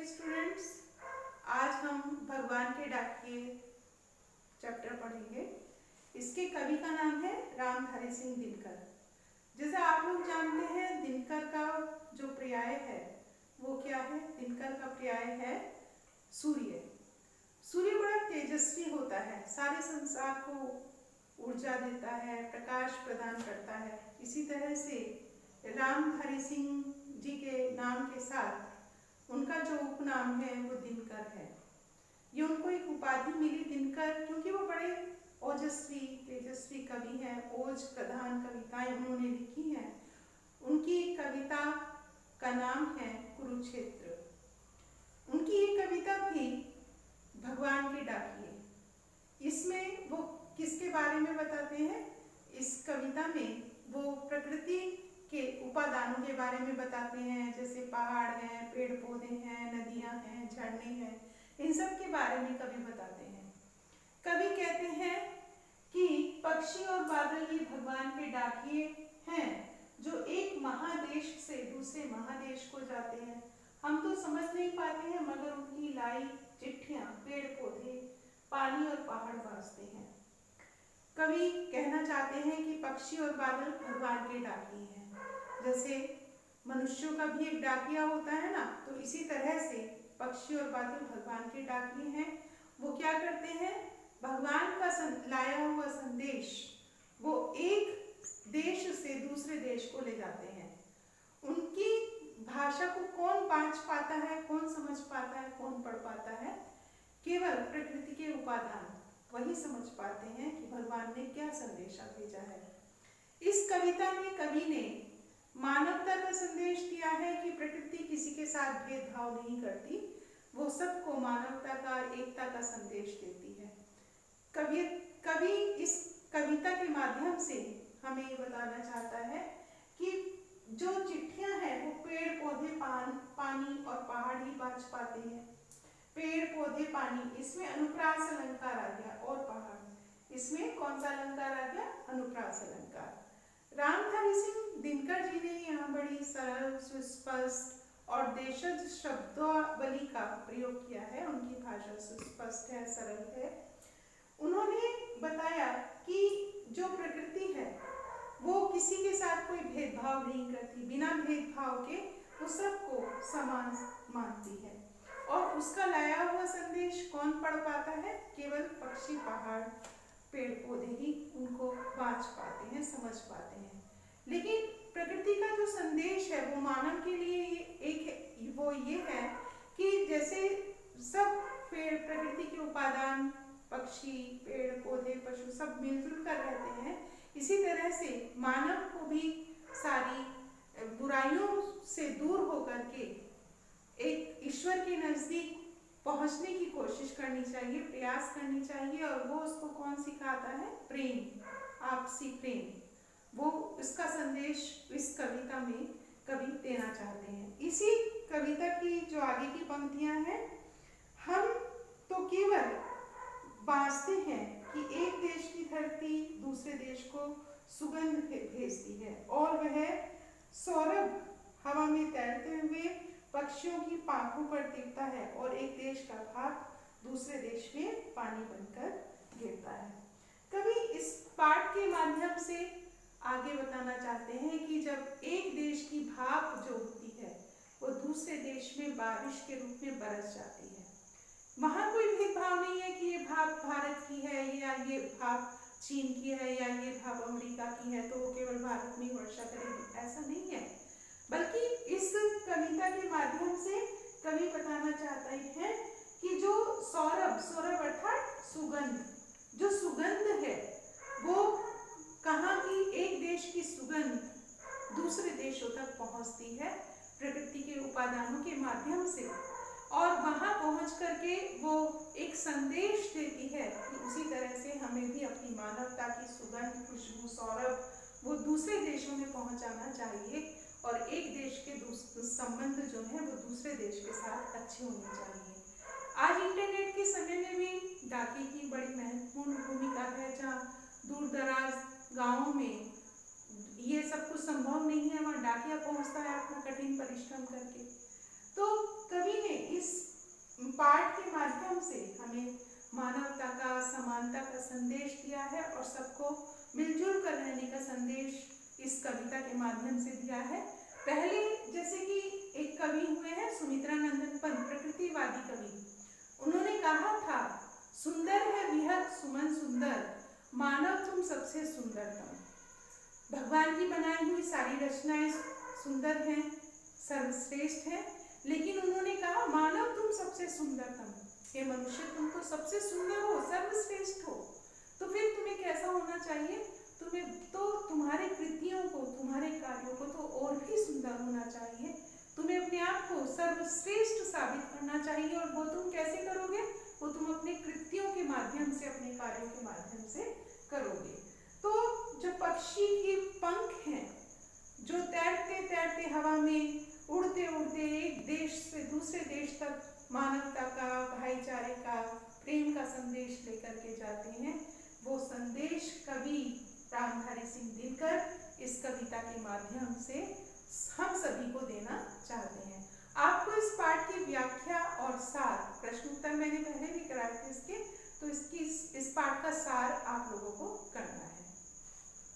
Students, आज हम भगवान के डाकिए चैप्टर पढ़ेंगे। इसके कवि का नाम है रामधारी सिंह दिनकर। जैसा आप लोग जानते हैं, दिनकर का जो पर्याय है वो क्या है? दिनकर का पर्याय है सूर्य। सूर्य बड़ा तेजस्वी होता है, सारे संसार को ऊर्जा देता है, प्रकाश प्रदान करता है। इसी तरह से रामधारी सिंह जी के नाम के साथ उनका जो उपनाम है वो दिनकर है। ये उनको एक उपाधि मिली दिनकर, क्योंकि वो बड़े ओजस्वी तेजस्वी कवि हैं। ओज प्रधान कविताएं उन्होंने लिखी हैं। उनकी कविता का नाम है कुरुक्षेत्र। उनकी ये कविता भी भगवान के डाकिए। इसमें वो किसके बारे में बताते हैं? इस कविता में वो प्रकृति के उपादानों के बारे में बताते हैं, जैसे पहाड़ हैं, पेड़ पौधे हैं, नदियां हैं, झरने हैं। इन सब के बारे में कवि बताते हैं। कवि कहते हैं कि पक्षी और बादल ये भगवान के डाकिए हैं, जो एक महादेश से दूसरे महादेश को जाते हैं। हम तो समझ नहीं पाते हैं, मगर उनकी लाई चिट्ठियां पेड़ पौधे, पानी और पहाड़ भासते हैं। कवि कहना चाहते हैं कि पक्षी और बादल भगवान के डाकिए हैं। जैसे मनुष्यों का भी एक डाकिया होता है ना, तो इसी तरह से पक्षी और बादल भगवान के डाकिए हैं। वो क्या करते हैं? भगवान का लाया हुआ संदेश वो एक देश से दूसरे देश को ले जाते हैं। उनकी भाषा को कौन बाँच पाता है, कौन समझ पाता है, कौन पढ़ पाता है? केवल प्रकृति के उपादान वही समझ पाते हैं कि भगवान ने क्या संदेशा भेजा है। इस कविता में कवि ने मानवता का संदेश दिया है कि प्रकृति किसी के साथ भेदभाव नहीं करती, वो सबको मानवता का, एकता का संदेश देती है। कवि इस कविता के माध्यम से हमें ये बताना चाहता है कि जो चिट्ठियां हैं वो पेड़ पौधे, पानी और पहाड़ ही बाँच पाते हैं। पेड़ पौधे, पानी, इसमें अनुप्रास अलंकार आ गया, और पहाड़, इसमें कौन सा अलंकार आ गया? अनुप्रास अलंकार। रामधारी सिंह दिनकर जी ने यहाँ बड़ी सरल, सुस्पष्ट और देशज शब्दावली का प्रयोग किया है। उनकी भाषा सुस्पष्ट है, सरल है। उन्होंने बताया कि जो प्रकृति है वो किसी के साथ कोई भेदभाव नहीं करती, बिना भेदभाव के वो सबको समान मानती है। और उसका लाया हुआ संदेश कौन पढ़ पाता है? केवल पक्षी, पहाड़, पेड़ पौधे ही उनको बाँच पाते हैं, समझ पाते हैं। लेकिन प्रकृति का जो संदेश है वो मानव के लिए वो ये है कि जैसे सब पेड़, प्रकृति के उपादान, पक्षी, पेड़ पौधे, पशु सब मिलजुल कर रहते हैं, इसी तरह से मानव को भी सारी बुराइयों से दूर होकर के एक ईश्वर के नजदीक पहुंचने की कोशिश करनी चाहिए, प्रयास करनी चाहिए। और वो उसको कौन सिखाता है? प्रेम, आपसी प्रेम। वो इसका संदेश इस कविता में कवि देना चाहते हैं। इसी कविता की जो आगे की पंक्तियां हैं, हम तो केवल बाँचते हैं कि एक देश की धरती दूसरे देश को सुगंध भेजती है, और वह सौरभ हवा में तैरते हुए पक्षियों की पांखों पर टिकता है, और एक देश का भाग दूसरे देश में पानी बनकर गिरता है। कवि इस पाठ के माध्यम से आगे बताना चाहते हैं कि जब एक देश की भाप जो होती है वो दूसरे देश में बारिश के रूप में बरस जाती है, वहाँ कोई भेदभाव नहीं है कि ये भाप भारत की है या ये भाप चीन की है या ये भाप अमेरिका की है तो वो केवल भारत में वर्षा करेगी, ऐसा नहीं है। बल्कि इस कविता के माध्यम से कवि बताना चाहता है कि जो सौरभ अर्थात सुगंध, जो सुगंध है वो कहाँ की? एक देश की सुगंध दूसरे देशों तक पहुँचती है प्रकृति के उपादानों के माध्यम से, और वहाँ पहुँच करके वो एक संदेश देती है कि उसी तरह से हमें भी अपनी मानवता की सुगंध, खुशबू, सौरभ वो दूसरे देशों में पहुँचाना चाहिए, और एक देश के संबंध जो है वो दूसरे देश के साथ अच्छे होने चाहिए। आज इंटरनेट के समय में भी डाकिए की बड़ी महत्वपूर्ण भूमिका है। जहाँ दूर दराज गाँवों में ये सब कुछ संभव नहीं है, वहाँ डाकिया पहुँचता है अपना कठिन परिश्रम करके। तो कवि ने इस है और सबको मिलजुल कर रहने का संदेश इस कविता के माध्यम से दिया है। पहले जैसे कि एक कवि हुए हैं सुमित्रानंदन पंत, प्रकृतिवादी कवि, उन्होंने कहा था सुंदर है विहग सुमन सुंदर, मानव तुम सबसे सुंदरतम। भगवान की बनाई हुई सारी रचनाएं सुंदर हैं, सर्वश्रेष्ठ हैं, लेकिन उन्होंने कहा मानव तुम सबसे सुंदरतम, हे मनुष्य तुम तो सबसे सुंदर हो, सर्वश्रेष्ठ हो। तो फिर तुम्हें कैसा होना चाहिए? तुम्हें तो तुम्हारे कृतियों को, तुम्हारे कार्यों को तो और भी सुंदर होना चाहिए। तुम्हें अपने आप को सर्वश्रेष्ठ साबित करना चाहिए, और वो तुम कैसे करोगे? वो तुम अपने कृतियों के माध्यम से, अपने कार्यों के माध्यम से करोगे। तो जो पक्षी के पंख हैं, जो तैरते तैरते हवा में, उड़ते उड़ते एक देश से दूसरे देश तक मानवता का, भाईचारे का, प्रेम का संदेश लेकर के जाते हैं, वो संदेश कवि रामधारी सिंह दिनकर इस कविता के माध्यम से हम सभी को देना चाहते हैं। आपको इस पाठ की व्याख्या और सार, प्रश्न उत्तर मैंने पहले भी कराए थे इसके, तो इस पाठ का सार आप लोगों को करना है।